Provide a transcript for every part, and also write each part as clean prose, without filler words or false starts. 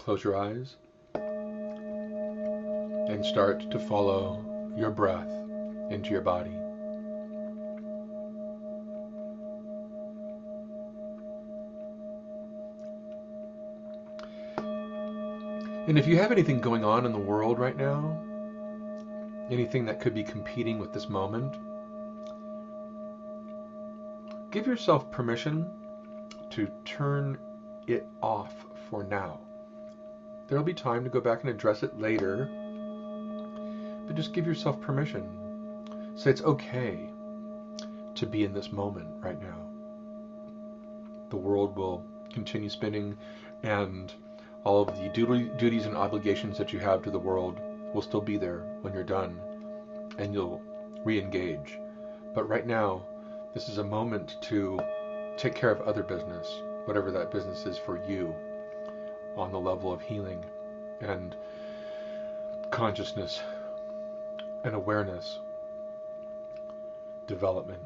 Close your eyes and start to follow your breath into your body. And if you have anything going on in the world right now, anything that could be competing with this moment, give yourself permission to turn it off for now. There'll be time to go back and address it later, but just give yourself permission. Say it's okay to be in this moment right now. The world will continue spinning, and all of the duties and obligations that you have to the world will still be there when you're done, and you'll re-engage. But right now, this is a moment to take care of other business, whatever that business is for you, on the level of healing and consciousness and awareness development.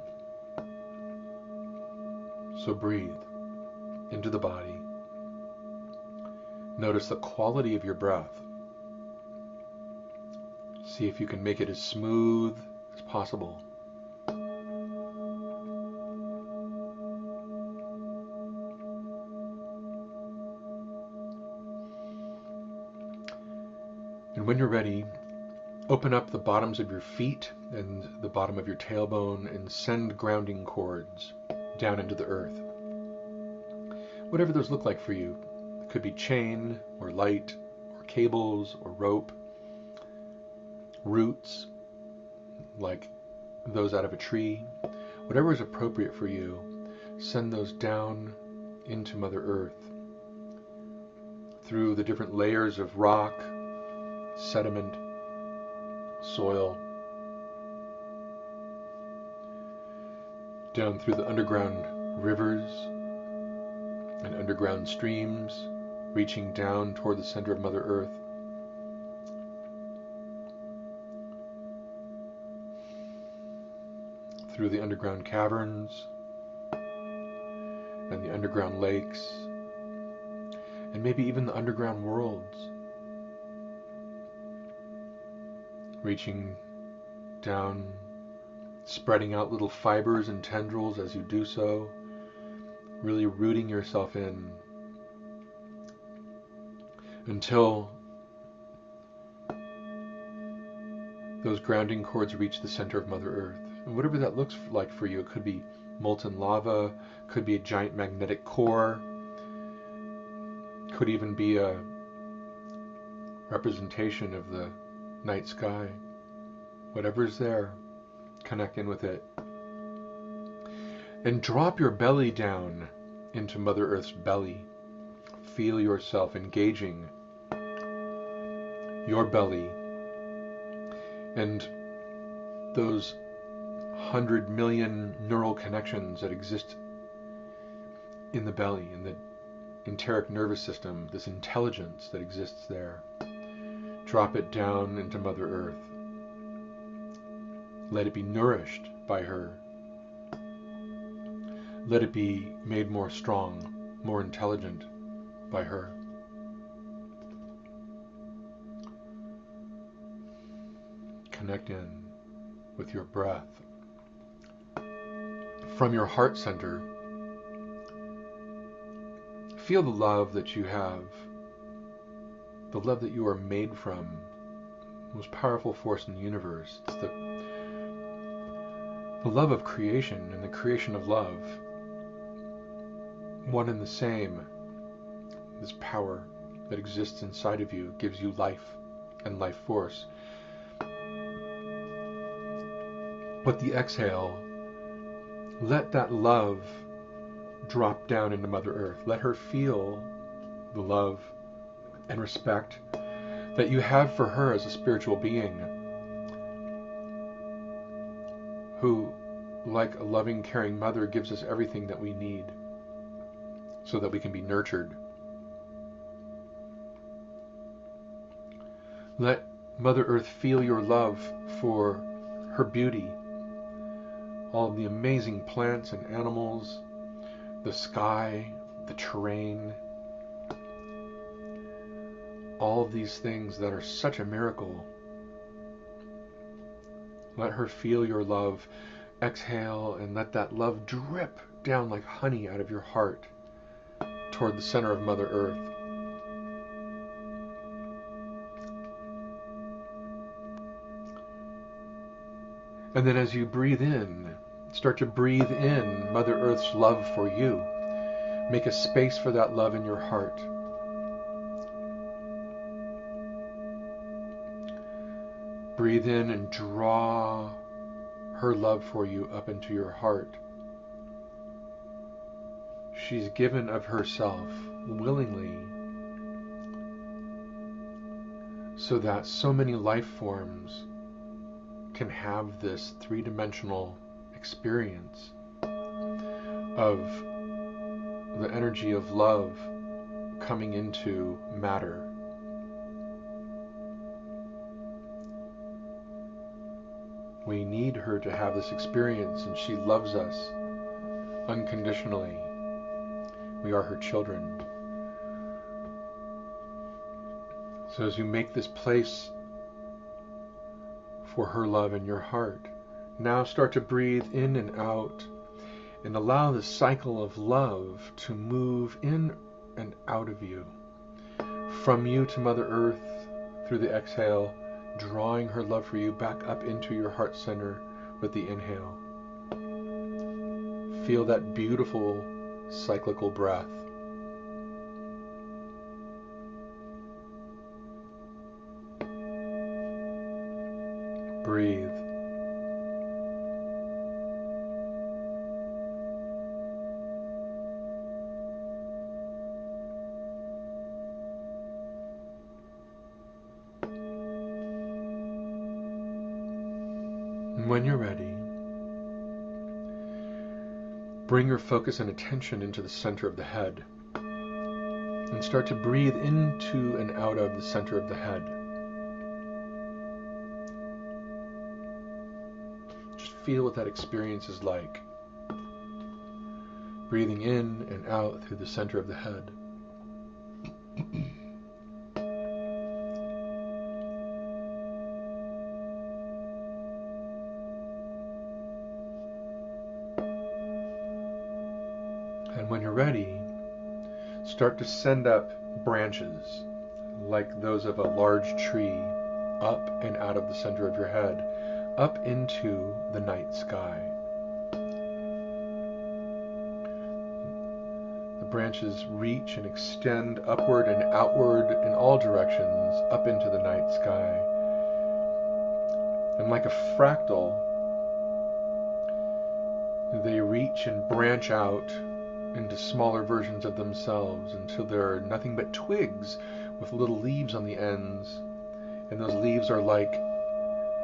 So breathe into the body. Notice the quality of your breath. See if you can make it as smooth as possible. And when you're ready, open up the bottoms of your feet and the bottom of your tailbone and send grounding cords down into the earth. Whatever those look like for you. It could be chain or light or cables or rope, roots like those out of a tree. Whatever is appropriate for you, send those down into Mother Earth through the different layers of rock, sediment, soil, down through the underground rivers and underground streams, reaching down toward the center of Mother Earth. Through the underground caverns and the underground lakes, and maybe even the underground worlds. Reaching down, spreading out little fibers and tendrils as you do so, really rooting yourself in until those grounding cords reach the center of Mother Earth. And whatever that looks like for you, it could be molten lava, could be a giant magnetic core, could even be a representation of the night sky. Whatever's there, connect in with it. And drop your belly down into Mother Earth's belly. Feel yourself engaging your belly and those 100 million neural connections that exist in the belly, in the enteric nervous system, this intelligence that exists there. Drop it down into Mother Earth. Let it be nourished by her. Let it be made more strong, more intelligent by her. Connect in with your breath. From your heart center, feel the love that you have, the love that you are made from, the most powerful force in the universe. It's the love of creation and the creation of love. One and the same. This power that exists inside of you gives you life and life force. But the exhale, let that love drop down into Mother Earth. Let her feel the love and respect that you have for her as a spiritual being who, like a loving, caring mother, gives us everything that we need so that we can be nurtured. Let Mother Earth feel your love for her beauty, all of the amazing plants and animals, the sky, the terrain, all of these things that are such a miracle. Let her feel your love. Exhale and let that love drip down like honey out of your heart toward the center of Mother Earth. And then as you breathe in, start to breathe in Mother Earth's love for you. Make a space for that love in your heart. Breathe in and draw her love for you up into your heart. She's given of herself willingly so that so many life forms can have this three-dimensional experience of the energy of love coming into matter. We need her to have this experience, and she loves us unconditionally. We are her children. So as you make this place for her love in your heart, now start to breathe in and out and allow the cycle of love to move in and out of you. From you to Mother Earth through the exhale, drawing her love for you back up into your heart center with the inhale. Feel that beautiful cyclical breath. Breathe. And when you're ready, bring your focus and attention into the center of the head and start to breathe into and out of the center of the head. Just feel what that experience is like. Breathing in and out through the center of the head. And when you're ready, start to send up branches like those of a large tree up and out of the center of your head, up into the night sky. The branches reach and extend upward and outward in all directions, up into the night sky. And like a fractal, they reach and branch out into smaller versions of themselves until there are nothing but twigs with little leaves on the ends. And those leaves are like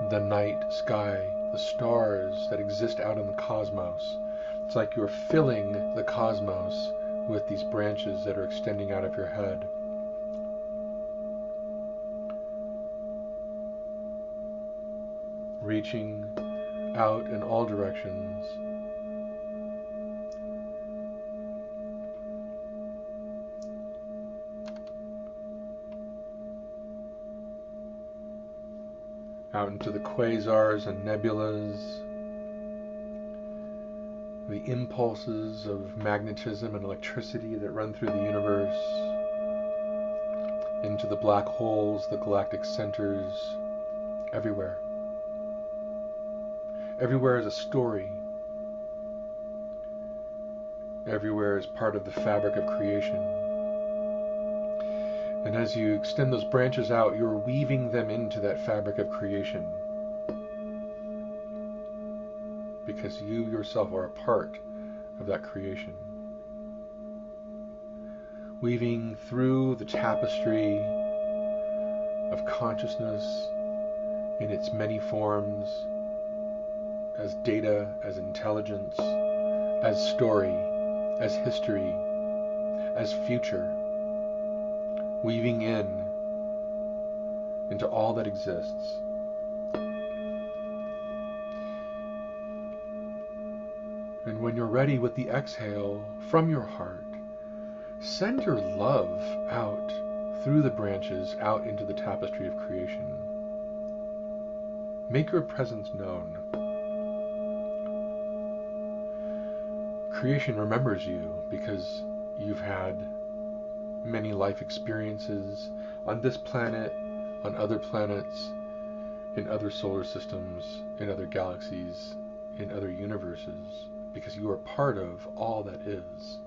the night sky, the stars that exist out in the cosmos. It's like you're filling the cosmos with these branches that are extending out of your head. Reaching out in all directions. Out into the quasars and nebulas, the impulses of magnetism and electricity that run through the universe, into the black holes, the galactic centers, everywhere. Everywhere is a story. Everywhere is part of the fabric of creation. And as you extend those branches out, you're weaving them into that fabric of creation. Because you yourself are a part of that creation. Weaving through the tapestry of consciousness in its many forms, as data, as intelligence, as story, as history, as future. Weaving into all that exists. And when you're ready with the exhale from your heart, send your love out through the branches out into the tapestry of creation. Make your presence known. Creation remembers you because you've had many life experiences on this planet, on other planets, in other solar systems, in other galaxies, in other universes, because you are part of all that is.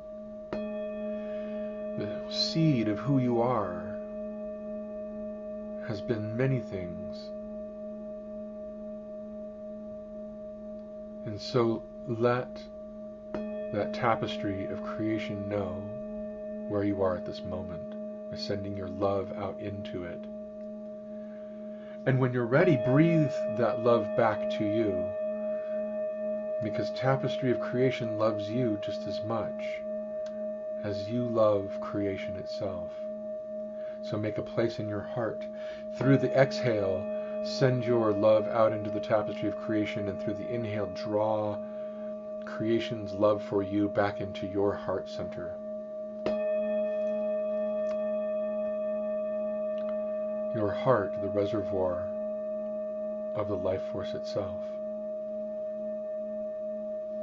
The seed of who you are has been many things. And so let that tapestry of creation know where you are at this moment by sending your love out into it. And when you're ready, breathe that love back to you, because tapestry of creation loves you just as much as you love creation itself. So make a place in your heart. Through the exhale, send your love out into the tapestry of creation, and through the inhale, draw creation's love for you back into your heart center. Your heart, the reservoir of the life force itself.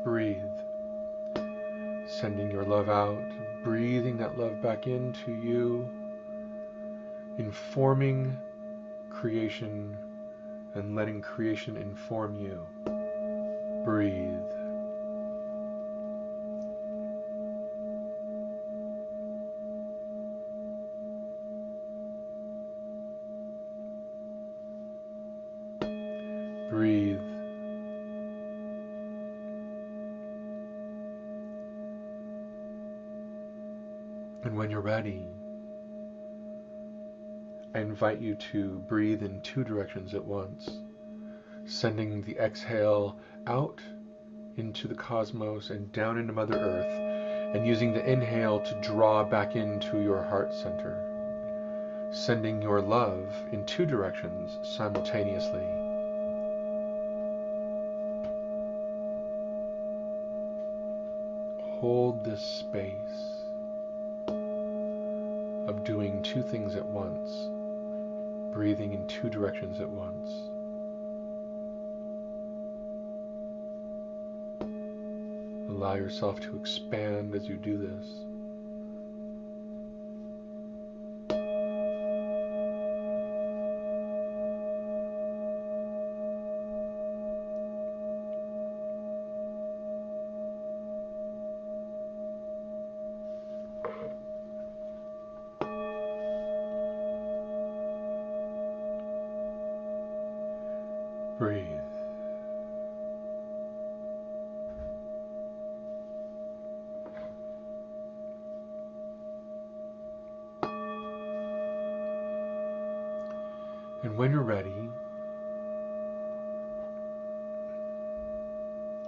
Breathe, sending your love out, breathing that love back into you, informing creation and letting creation inform you. Breathe. Breathe. And when you're ready, I invite you to breathe in two directions at once, sending the exhale out into the cosmos and down into Mother Earth, and using the inhale to draw back into your heart center, sending your love in two directions simultaneously. Hold this space of doing two things at once, breathing in two directions at once. Allow yourself to expand as you do this. Breathe. And when you're ready,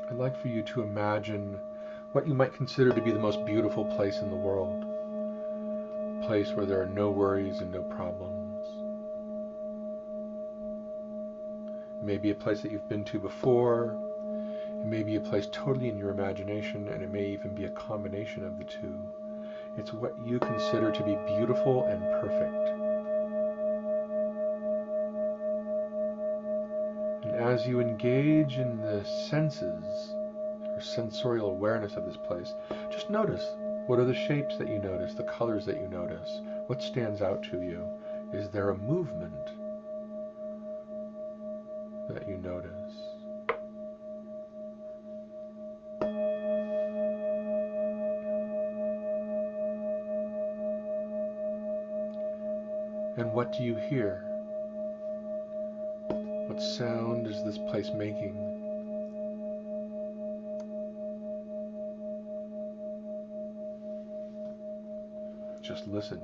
I'd like for you to imagine what you might consider to be the most beautiful place in the world. A place where there are no worries and no problems. It may be a place that you've been to before. It may be a place totally in your imagination, and it may even be a combination of the two. It's what you consider to be beautiful and perfect. And as you engage in the senses, or sensorial awareness of this place, just notice, what are the shapes that you notice, the colors that you notice? What stands out to you? Is there a movement that you notice? And what do you hear? What sound is this place making? Just listen.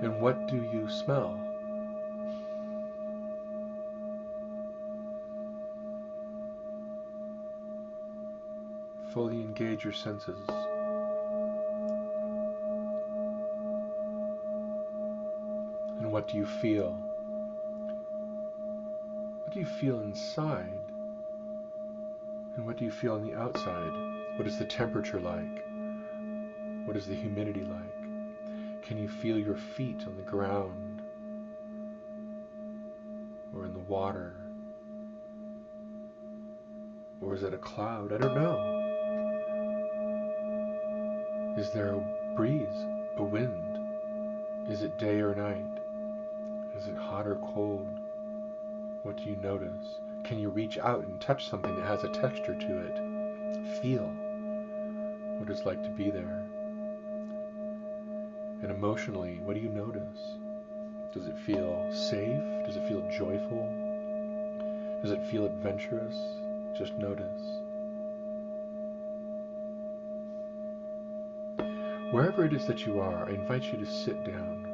And what do you smell? Fully engage your senses. And what what do you feel? What do you feel inside? And what do you feel on the outside? What is the temperature like? What is the humidity like? Can you feel your feet on the ground or in the water? Or is it a cloud? I don't know. Is there a breeze, a wind? Is it day or night? Is it hot or cold? What do you notice? Can you reach out and touch something that has a texture to it? Feel what it's like to be there. And emotionally, what do you notice? Does it feel safe? Does it feel joyful? Does it feel adventurous? Just notice. Wherever it is that you are, I invite you to sit down.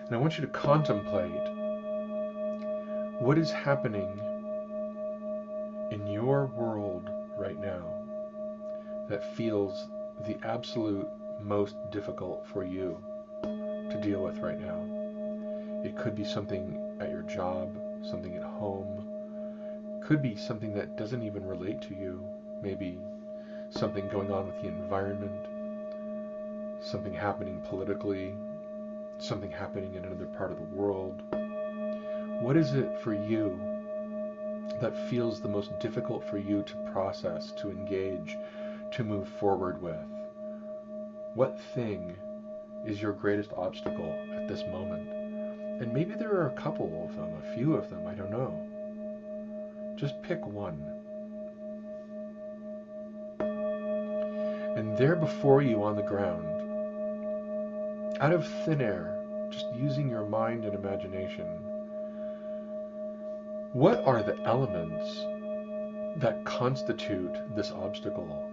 And I want you to contemplate what is happening in your world right now that feels the absolute most difficult for you to deal with right now. It could be something at your job, something at home. Could be something that doesn't even relate to you. Maybe something going on with the environment, something happening politically, something happening in another part of the world. What is it for you that feels the most difficult for you to process, to engage, to move forward with? What thing is your greatest obstacle at this moment? And maybe there are a couple of them, a few of them, I don't know. Just pick one. And there before you on the ground, out of thin air, just using your mind and imagination, what are the elements that constitute this obstacle?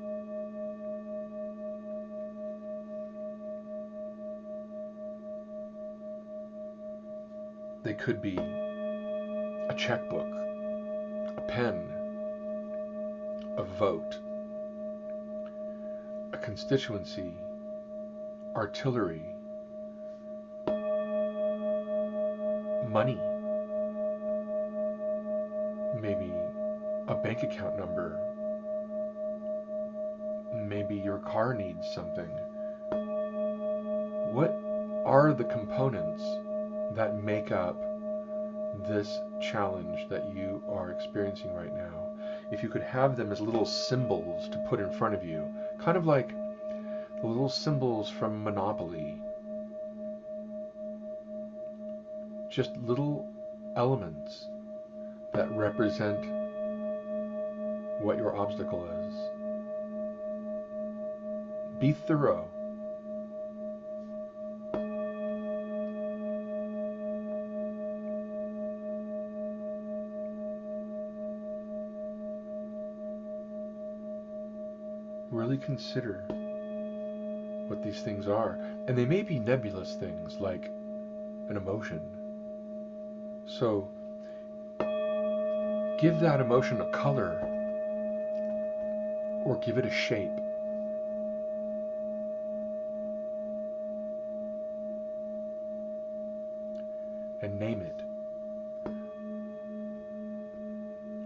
They could be a checkbook, a pen, a vote, a constituency, artillery, money, maybe a bank account number, maybe your car needs something. What are the components that make up this challenge that you are experiencing right now? If you could have them as little symbols to put in front of you, kind of like the little symbols from Monopoly, just little elements that represent what your obstacle is. Be thorough. Really consider what these things are. And they may be nebulous things like an emotion. So give that emotion a color or give it a shape. And name it.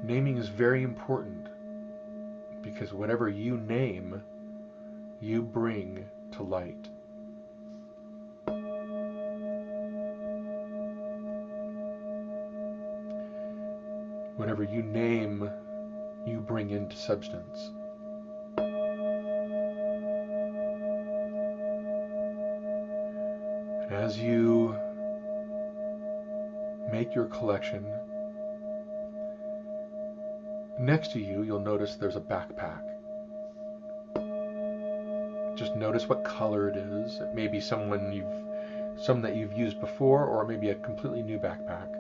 Naming is very important because whatever you name, you bring to light. Whatever you name, you bring into substance. And as you make your collection, next to you, you'll notice there's a backpack. Just notice what color it is. It may be some that you've used before, or maybe a completely new backpack.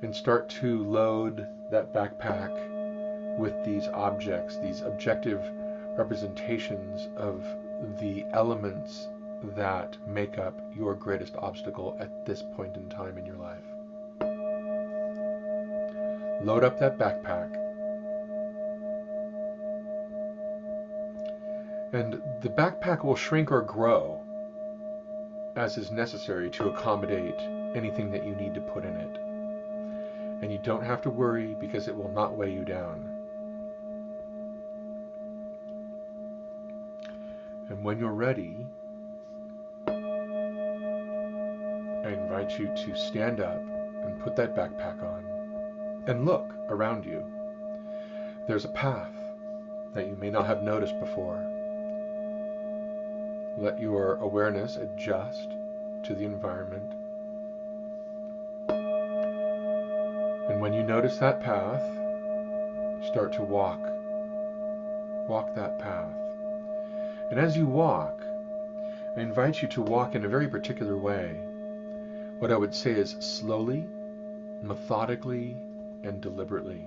And start to load that backpack with these objects, these objective representations of the elements that make up your greatest obstacle at this point in time in your life. Load up that backpack And the backpack will shrink or grow as is necessary to accommodate anything that you need to put in it. And you don't have to worry because it will not weigh you down. And when you're ready, I invite you to stand up and put that backpack on and look around you. There's a path that you may not have noticed before. Let your awareness adjust to the environment. And when you notice that path, start to walk. Walk that path. And as you walk, I invite you to walk in a very particular way. What I would say is slowly, methodically, and deliberately.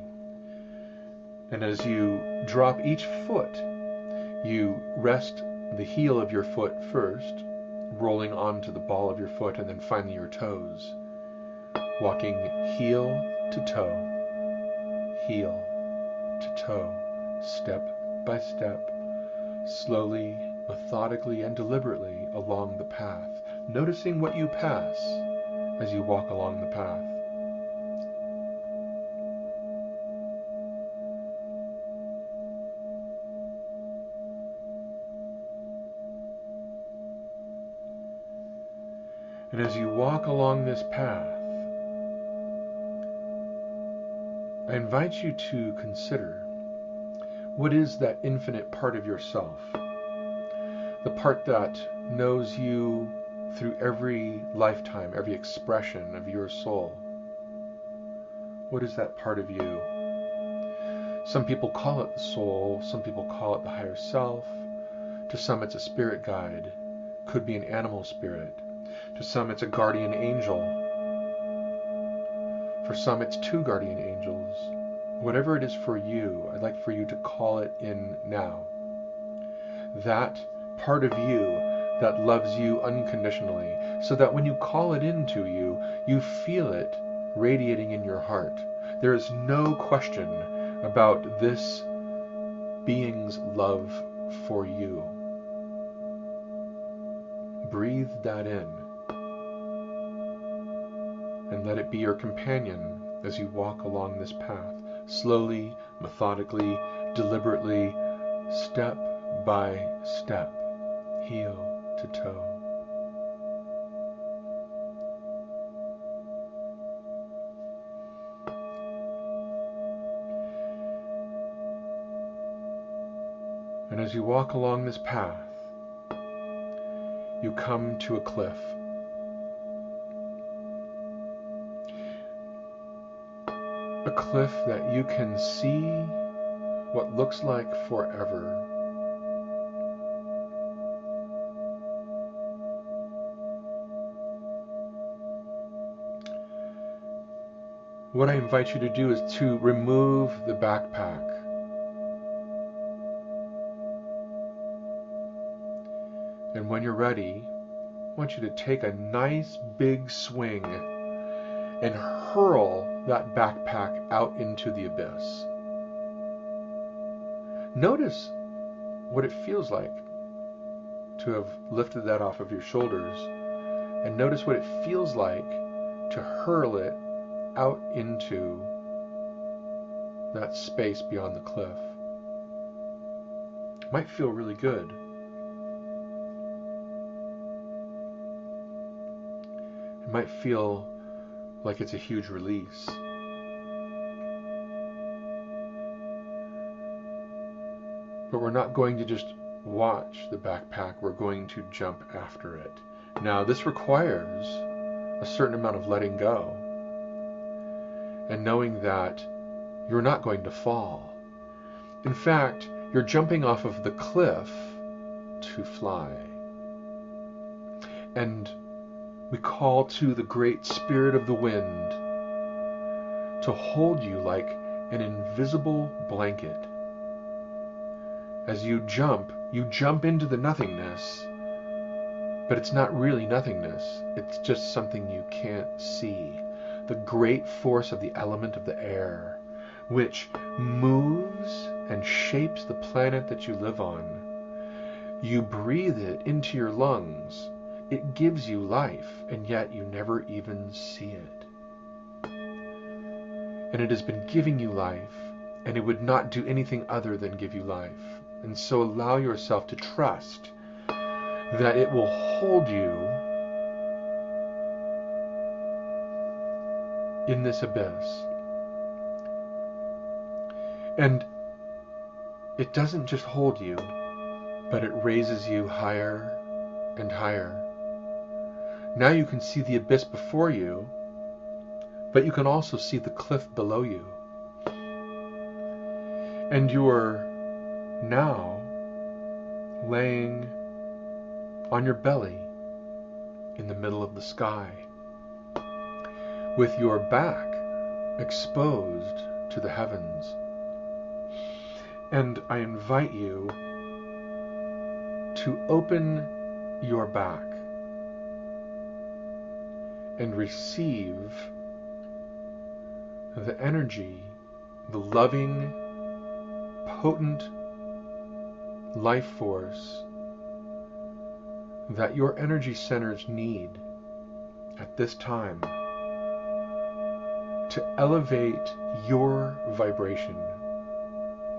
And as you drop each foot, you rest the heel of your foot first, rolling onto the ball of your foot, and then finally your toes. Walking heel to toe, step by step, slowly, methodically, and deliberately along the path, noticing what you pass as you walk along the path. And as you walk along this path, I invite you to consider, what is that infinite part of yourself? The part that knows you through every lifetime, every expression of your soul. What is that part of you? Some people call it the soul, some people call it the higher self. To some it's a spirit guide, could be an animal spirit. To some it's a guardian angel. For some it's two guardian angels. Whatever it is for you, I'd like for you to call it in now. That part of you that loves you unconditionally, so that when you call it into you, you feel it radiating in your heart. There is no question about this being's love for you. Breathe that in, and let it be your companion as you walk along this path, slowly, methodically, deliberately, step by step, heel to toe. And as you walk along this path, you come to a cliff. A cliff that you can see what looks like forever. What I invite you to do is to remove the backpack. And when you're ready, I want you to take a nice big swing and hurl that backpack out into the abyss. Notice what it feels like to have lifted that off of your shoulders, and notice what it feels like to hurl it out into that space beyond the cliff. It might feel really good. It might feel like it's a huge release. But we're not going to just watch the backpack, we're going to jump after it. Now, this requires a certain amount of letting go and knowing that you're not going to fall. In fact, you're jumping off of the cliff to fly. And we call to the great spirit of the wind to hold you like an invisible blanket. As you jump into the nothingness, but it's not really nothingness. It's just something you can't see. The great force of the element of the air, which moves and shapes the planet that you live on. You breathe it into your lungs. It gives you life, and yet you never even see it. And it has been giving you life, and it would not do anything other than give you life. And so allow yourself to trust that it will hold you in this abyss. And it doesn't just hold you, but it raises you higher and higher. Now you can see the abyss before you, but you can also see the cliff below you. And you're now laying on your belly in the middle of the sky, with your back exposed to the heavens. And I invite you to open your back and receive the energy, the loving, potent life force that your energy centers need at this time to elevate your vibration,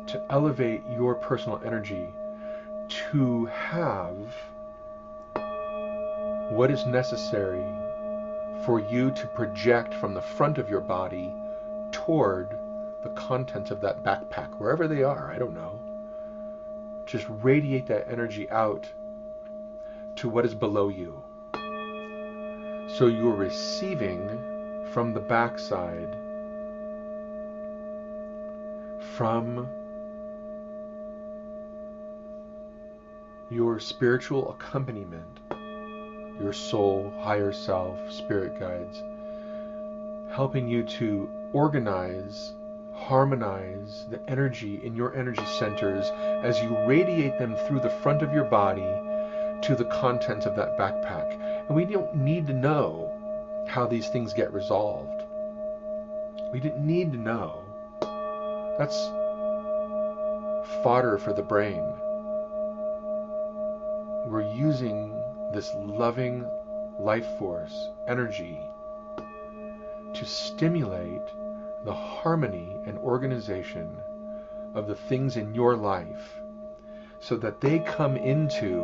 to elevate your personal energy, to have what is necessary for you to project from the front of your body toward the contents of that backpack, wherever they are, I don't know. Just radiate that energy out to what is below you. So you're receiving from the backside, from your spiritual accompaniment, your soul, higher self, spirit guides, helping you to organize, harmonize the energy in your energy centers as you radiate them through the front of your body to the contents of that backpack. And we don't need to know how these things get resolved. We didn't need to know. That's fodder for the brain. We're using this loving life force, energy, to stimulate the harmony and organization of the things in your life so that they come into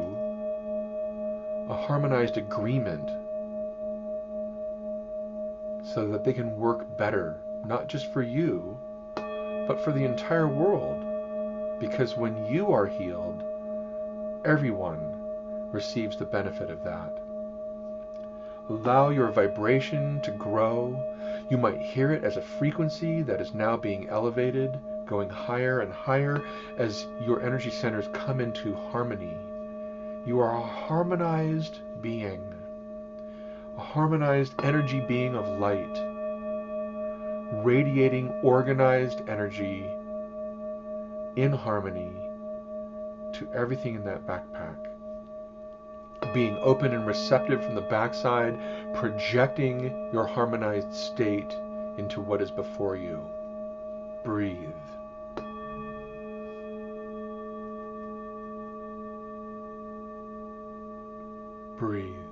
a harmonized agreement, so that they can work better, not just for you, but for the entire world. Because when you are healed, everyone receives the benefit of that. Allow your vibration to grow. You might hear it as a frequency that is now being elevated, going higher and higher as your energy centers come into harmony. You are a harmonized being, a harmonized energy being of light, radiating organized energy in harmony to everything in that backpack. Being open and receptive from the backside, projecting your harmonized state into what is before you. Breathe. Breathe.